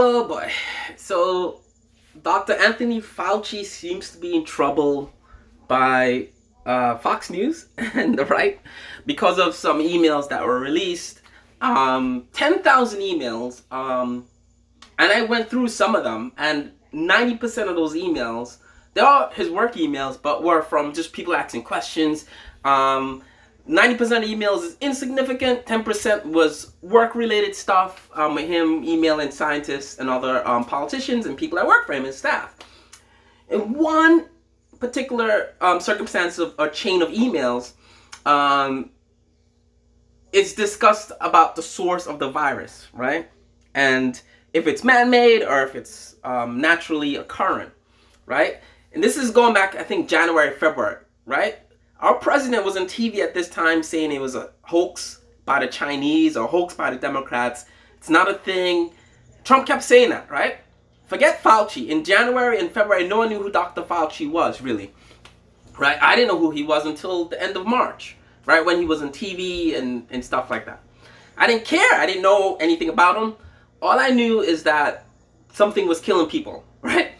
Oh boy. So Dr. Anthony Fauci seems to be in trouble by Fox News and the right because of some emails that were released. 10,000 emails. And I went through some of them, and 90% of those emails, they're all his work emails, but were from just people asking questions. 90% of emails is insignificant. 10% was work-related stuff, with him emailing scientists and other politicians and people that work for him and staff. In one particular circumstance of a chain of emails, it's discussed about the source of the virus, right? And if it's man-made or if it's naturally occurring, right? And this is going back, I think, January, February, right? Our president was on TV at this time saying it was a hoax by the Chinese or hoax by the Democrats. It's not a thing. Trump kept saying that, right? Forget Fauci. In January and February, no one knew who Dr. Fauci was, really. Right? I didn't know who he was until the end of March, right? When he was on TV and stuff like that. I didn't care. I didn't know anything about him. All I knew is that something was killing people, right?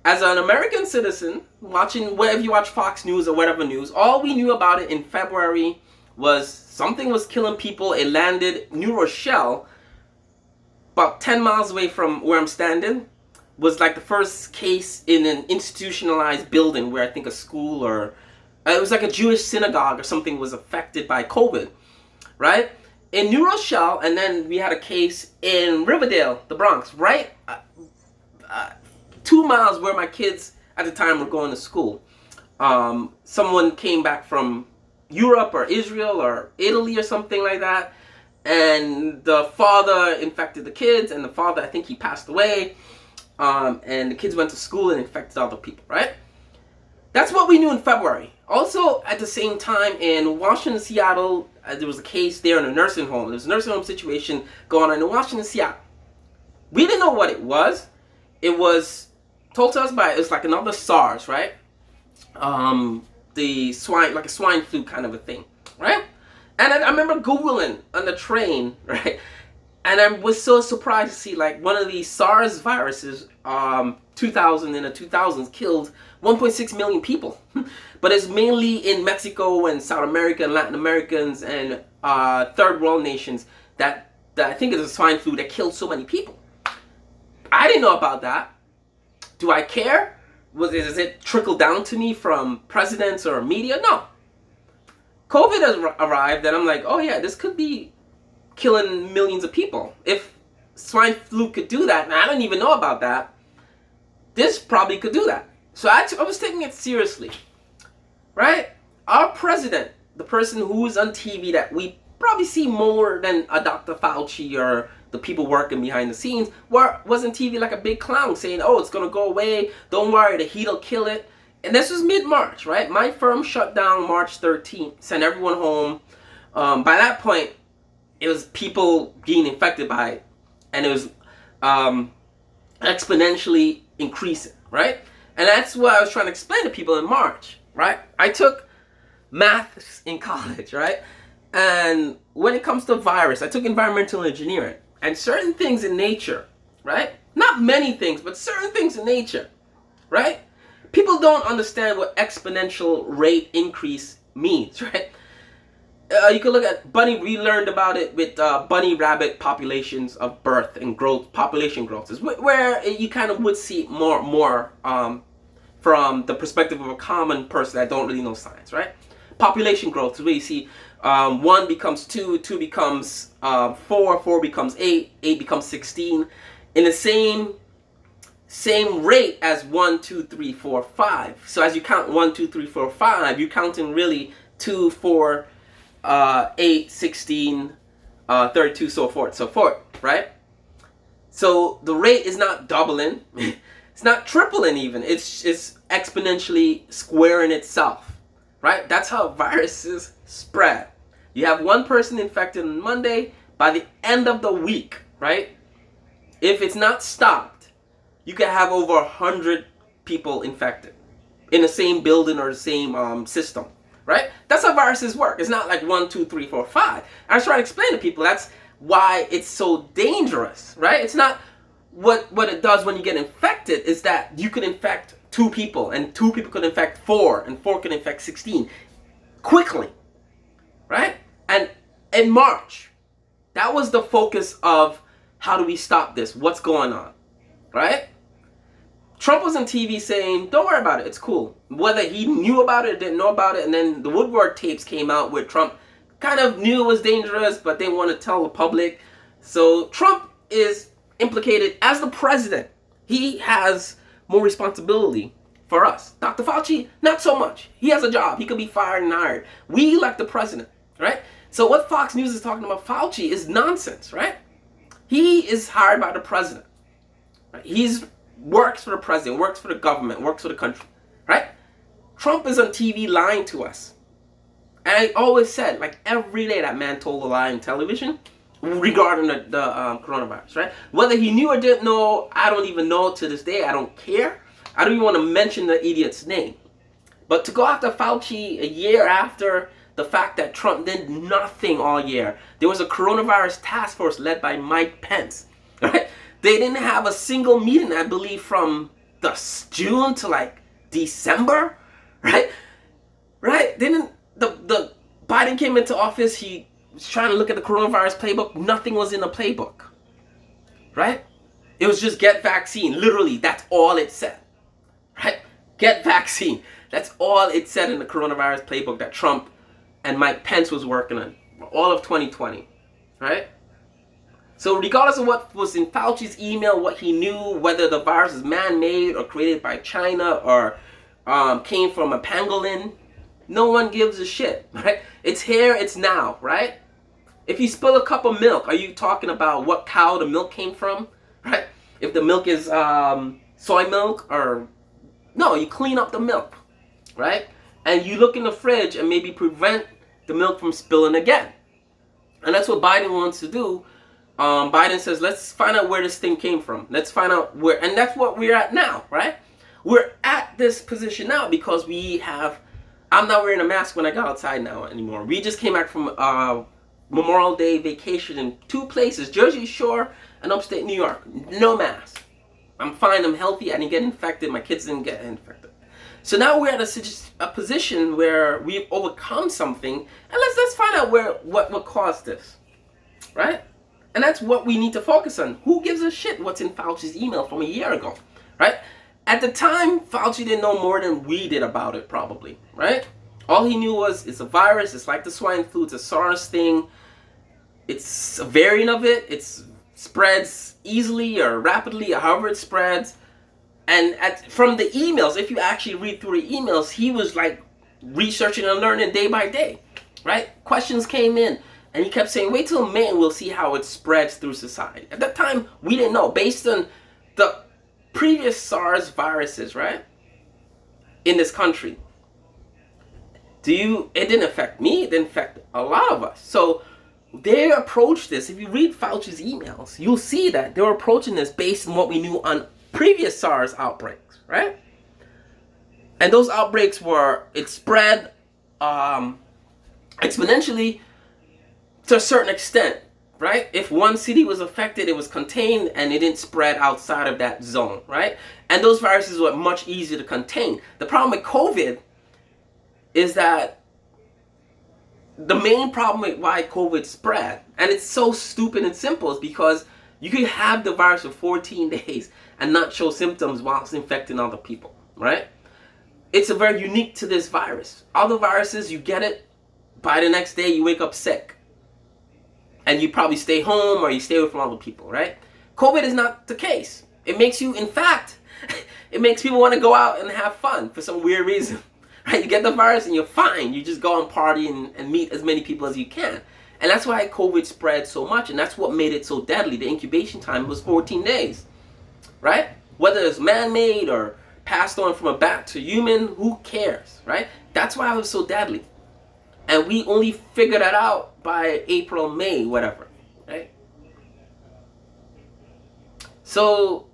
As an American citizen, watching, whether you watch Fox News or whatever news, all we knew about it in February was something was killing people. It landed New Rochelle, about 10 miles away from where I'm standing. Was like the first case in an institutionalized building where I think a school or it was like a Jewish synagogue or something was affected by COVID, right? In New Rochelle, and then we had a case in Riverdale, the Bronx, right? 2 miles where my kids at the time were going to school. Someone came back from Europe or Israel or Italy or something like that, and the father infected the kids, and the father, I think he passed away, and the kids went to school and infected other people, right? That's what we knew in February. Also, at the same time, in Washington, Seattle, there was a case there in a nursing home. There was a nursing home situation going on in Washington, Seattle. We didn't know what it was. It was told to us by, it was like another SARS, right? The swine, like a swine flu kind of a thing, right? And I remember Googling on the train, right? And I was so surprised to see like one of these SARS viruses, 2000 in the 2000s killed 1.6 million people. But it's mainly in Mexico and South America and Latin Americans and third world nations that I think it's a swine flu that killed so many people. I didn't know about that. Do I care? Does it trickle down to me from presidents or media? No. COVID has arrived and I'm like, oh yeah, this could be killing millions of people. If swine flu could do that, and I don't even know about that, this probably could do that. So I was taking it seriously, right? Our president, the person who's on TV that we probably see more than a Dr. Fauci or the people working behind the scenes, was on TV like a big clown saying, oh, it's going to go away. Don't worry, the heat will kill it. And this was mid-March, right? My firm shut down March 13th, sent everyone home. By that point, it was people being infected by it. And it was exponentially increasing, right? And that's what I was trying to explain to people in March, right? I took maths in college, right? And when it comes to virus, I took environmental engineering. And certain things in nature, right? Not many things, but certain things in nature, right? People don't understand what exponential rate increase means, right? You can look at we learned about it with bunny rabbit populations of birth and growth, population growth, is where you kind of would see more from the perspective of a common person that don't really know science, right? Population growth is where you see 1 becomes 2, 2 becomes 4, 4 becomes 8, 8 becomes 16, in the same rate as 1, 2, 3, 4, 5. So as you count 1, 2, 3, 4, 5, you're counting really 2, 4, 8, 16, 32, so forth, right? So the rate is not doubling, it's not tripling even, it's exponentially squaring itself, right? That's how viruses spread. You have one person infected on Monday, by the end of the week, right? If it's not stopped, you can have over 100 people infected in the same building or the same system, right? That's how viruses work. It's not like 1, 2, 3, 4, 5. I was trying to explain to people that's why it's so dangerous, right? It's not what it does when you get infected is that you could infect 2 people, and 2 people could infect 4, and 4 could infect 16 quickly, right? And in March, that was the focus of how do we stop this? What's going on, right? Trump was on TV saying, don't worry about it, it's cool. Whether he knew about it or didn't know about it, and then the Woodward tapes came out where Trump kind of knew it was dangerous, but didn't want to tell the public. So Trump is implicated as the president. He has more responsibility for us. Dr. Fauci, not so much. He has a job. He could be fired and hired. We elect the president, right? So what Fox News is talking about Fauci is nonsense, right? He is hired by the president. Right? He's works for the president, works for the government, works for the country, right? Trump is on TV lying to us. And I always said, like every day that man told a lie on television regarding the coronavirus, right? Whether he knew or didn't know, I don't even know to this day. I don't care. I don't even want to mention the idiot's name. But to go after Fauci a year after the fact that Trump did nothing all year. There was a coronavirus task force led by Mike Pence, right? They didn't have a single meeting, I believe, from the June to like December, right? Right? The Biden came into office, he was trying to look at the coronavirus playbook. Nothing was in the playbook, right? It was just get vaccine. Literally, that's all it said, right? Get vaccine. That's all it said in the coronavirus playbook that Trump and Mike Pence was working on all of 2020, right? So regardless of what was in Fauci's email, what he knew, whether the virus is man-made or created by China or came from a pangolin, no one gives a shit, right? It's here, it's now, right? If you spill a cup of milk, are you talking about what cow the milk came from, right? If the milk is soy milk or... No, you clean up the milk, right? And you look in the fridge and maybe prevent the milk from spilling again. And that's what Biden wants to do. Biden says, let's find out where this thing came from. Let's find out where, and that's what we're at now, right? We're at this position now because we have, I'm not wearing a mask when I go outside now anymore. We just came back from Memorial Day vacation in 2 places, Jersey Shore and upstate New York. No mask. I'm fine, I'm healthy, I didn't get infected, my kids didn't get infected. So now we're at a position where we've overcome something, and let's find out what caused this, right? And that's what we need to focus on. Who gives a shit what's in Fauci's email from a year ago, right? At the time, Fauci didn't know more than we did about it, probably, right? All he knew was it's a virus, it's like the swine flu, it's a SARS thing, it's a variant of it, it spreads easily or rapidly, or however it spreads. And from the emails, if you actually read through the emails, he was like researching and learning day by day, right? Questions came in. And he kept saying, wait till May and we'll see how it spreads through society. At that time, we didn't know. Based on the previous SARS viruses, right? In this country. It didn't affect me. It didn't affect a lot of us. So they approached this. If you read Fauci's emails, you'll see that they were approaching this based on what we knew on previous SARS outbreaks, right? And those outbreaks it spread exponentially to a certain extent, right? If one city was affected, it was contained and it didn't spread outside of that zone, right? And those viruses were much easier to contain. The problem with COVID is that the main problem with why COVID spread, and it's so stupid and simple, is because you could have the virus for 14 days and not show symptoms whilst infecting other people, right? It's very unique to this virus. Other viruses, you get it, by the next day you wake up sick. And you probably stay home or you stay away from other people, right? COVID is not the case. It makes you, in fact, it makes people want to go out and have fun for some weird reason, right? You get the virus and you're fine. You just go and party and meet as many people as you can. And that's why COVID spread so much, and that's what made it so deadly. The incubation time was 14 days, right? Whether it's man-made or passed on from a bat to human, who cares, right? That's why it was so deadly. And we only figured that out by April, May, whatever, right? So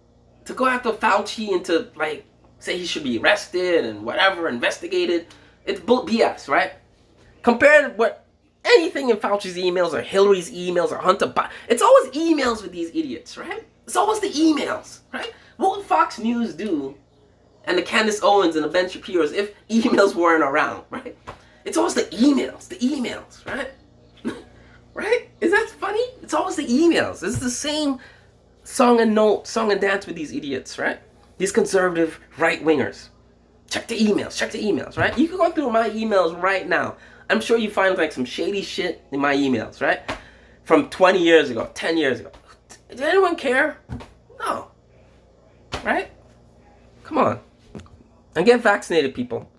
to go after Fauci and to like say he should be arrested and whatever, investigated, it's BS, right? Compared to what anything in Fauci's emails or Hillary's emails or Hunter Biden, it's always emails with these idiots, right? It's always the emails, right? What would Fox News do and the Candace Owens and the Ben Shapiro's if emails weren't around, right? It's always the emails, right? Right? Is that funny? It's always the emails. It's the same song and dance with these idiots, right? These conservative right-wingers. Check the emails, right? You can go through my emails right now. I'm sure you find like some shady shit in my emails, right? From 20 years ago, 10 years ago. Did anyone care? No. Right? Come on. And get vaccinated, people.